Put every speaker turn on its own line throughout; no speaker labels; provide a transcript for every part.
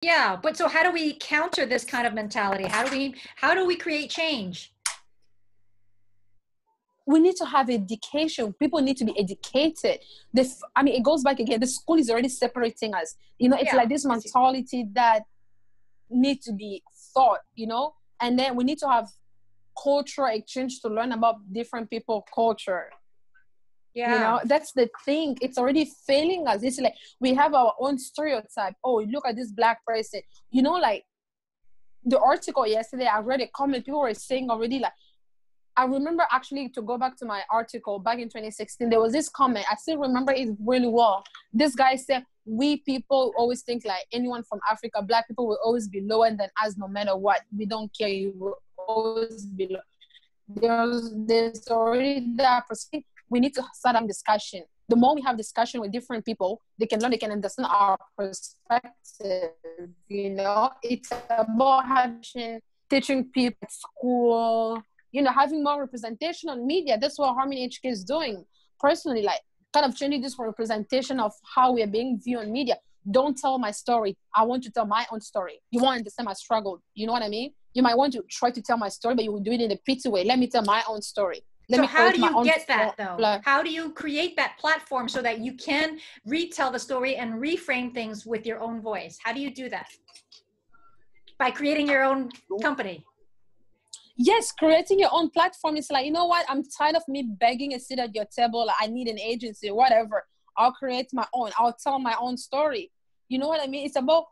Yeah, but so how do we counter this kind of mentality? How do we create change?
We need to have education. People need to be educated. I mean, it goes back again. The school is already separating us. It's
Yeah.
like this mentality that need to be thought, and then we need to have cultural exchange to learn about different people culture.
Yeah.
That's the thing. It's already failing us. It's like we have our own stereotype. Oh, look at this black person. Like the article yesterday, I read a comment. People were saying already, like, I remember, actually, to go back to my article back in 2016, there was this comment. I still remember it really well. This guy said, we people always think like anyone from Africa, black people will always be lower than us no matter what. We don't care. You will always be low. There's already that perspective. We need to start a discussion. The more we have discussion with different people, they can learn, they can understand our perspective. It's about teaching people at school, having more representation on media. That's what Harmony HK is doing. Personally, like, kind of changing this representation of how we are being viewed on media. Don't tell my story. I want to tell my own story. You won't understand my struggle. You know what I mean? You might want to try to tell my story, but you will do it in a pity way. Let me tell my own story.
So how do you get that, though? How do you create that platform so that you can retell the story and reframe things with your own voice? How do you do that? By creating your own company.
Yes, creating your own platform is like, you know what? I'm tired of me begging a seat at your table. Like, I need an agency, whatever. I'll create my own. I'll tell my own story. You know what I mean? It's about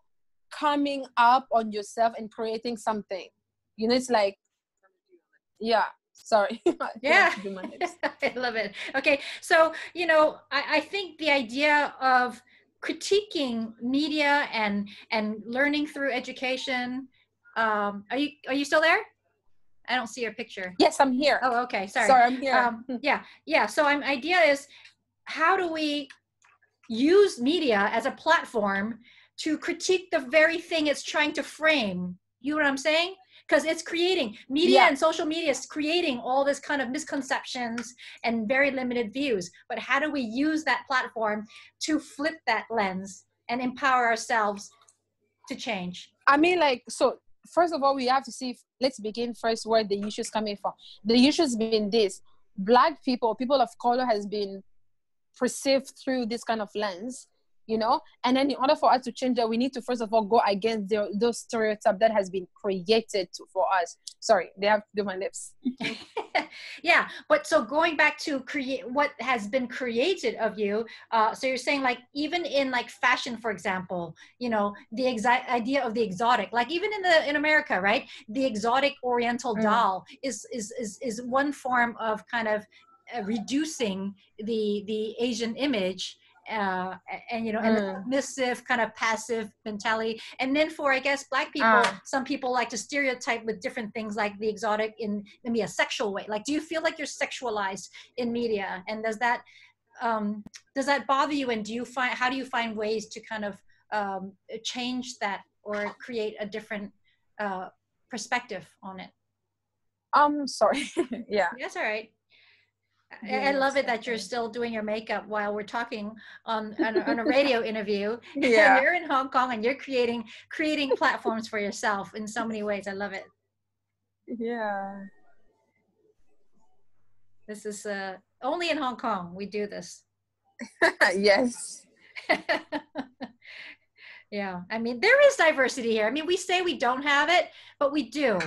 coming up on yourself and creating something. It's like, yeah. Sorry.
Yeah. I love it. Okay. So, I think the idea of critiquing media and learning through education. Are you still there? I don't see your picture.
Yes, I'm here.
Oh, okay. Sorry,
I'm here.
Yeah. So idea is, how do we use media as a platform to critique the very thing it's trying to frame? You know what I'm saying? Because it's creating media and social media is creating all this kind of misconceptions and very limited views. But how do we use that platform to flip that lens and empower ourselves to change?
I mean, like, so first of all, we have to see, let's begin first where the issues coming from. The issues been this: Black people of color has been perceived through this kind of lens, and then in order for us to change that, we need to first of all go against those stereotypes that has been created for us. Sorry, they have to do my lips.
Yeah, but so going back to create what has been created of you, so you're saying, like, even in like fashion, for example, the idea of the exotic, like even in America, right? The exotic Oriental doll is one form of kind of reducing the Asian image, and the submissive kind of passive mentality. And then for, I guess, Black people, some people like to stereotype with different things, like the exotic in maybe a sexual way. Like, do you feel like you're sexualized in media? And does that bother you? And how do you find ways to kind of change that or create a different perspective on it?
Sorry. Yeah.
That's all right. I love it that you're still doing your makeup while we're talking on a radio interview.
Yeah.
You're in Hong Kong and you're creating platforms for yourself in so many ways. I love it.
Yeah.
This is only in Hong Kong we do this.
Yes.
Yeah. I mean, there is diversity here. I mean, we say we don't have it, but we do.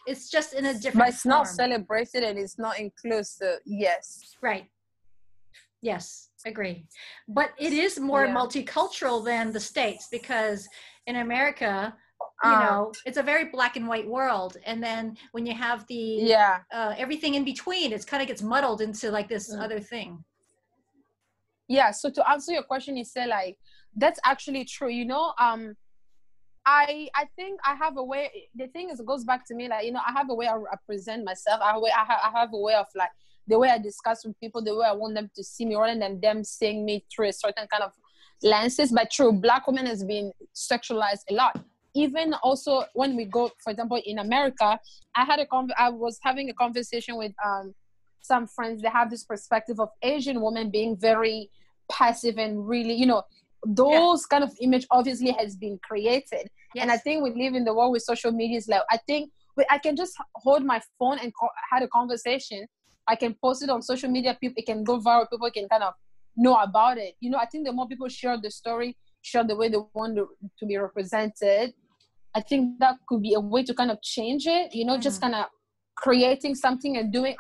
It's just in a different
But it's
form.
not celebrated and it's not inclusive. Yes.
Right. Yes, agree. But it is more multicultural than the States, because in America, it's a very black and white world. And then when you have the everything in between, it kind of gets muddled into like this other thing.
Yeah. So to answer your question, you say, like, that's actually true. I think I have a way. The thing is, it goes back to me, like, I have a way I represent myself. I have a way of, like, the way I discuss with people, the way I want them to see me, rather than them seeing me through a certain kind of lenses. But true, Black women has been sexualized a lot. Even also when we go, for example, in America, I was having a conversation with some friends. They have this perspective of Asian women being very passive and really, those kind of image obviously has been created.
Yes.
And I think we live in the world with social media. Is like, I think I can just hold my phone and had a conversation. I can post it on social media. People, it can go viral. People can kind of know about it. You know, I think the more people share the story, share the way they want to be represented, I think that could be a way to kind of change it. You know, just kind of creating something and going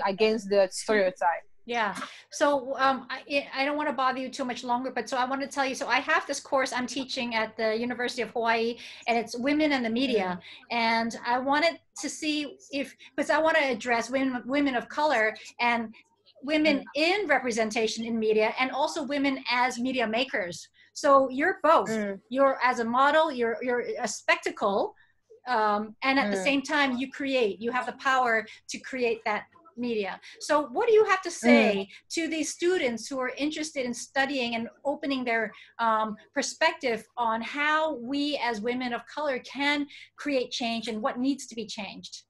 against the stereotype.
Yeah. So I don't want to bother you too much longer, but so I want to tell you, so I have this course I'm teaching at the University of Hawaii, and it's women in the media. And I wanted to see because I want to address women of color and women in representation in media, and also women as media makers. So you're both. You're as a model, you're a spectacle, and at the same time you have the power to create that media. So what do you have to say to these students who are interested in studying and opening their perspective on how we as women of color can create change and what needs to be changed?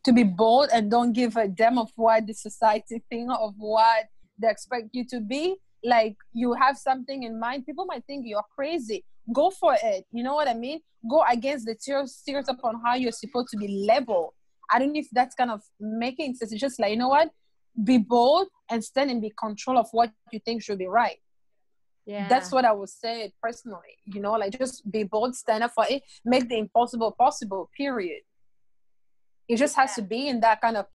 To be bold and don't give a damn of what the society think, of what they expect you to be. Like, you have something in mind, people might think you're crazy. Go for it. You know what I mean? Go against the stereotype on how you're supposed to be labeled. I don't know if that's kind of making sense. It's just like, you know what? Be bold and stand and be control of what you think should be right. Yeah. That's what I would say personally. You know, like, just be bold, stand up for it, make the impossible possible, period. It just has to be in that kind of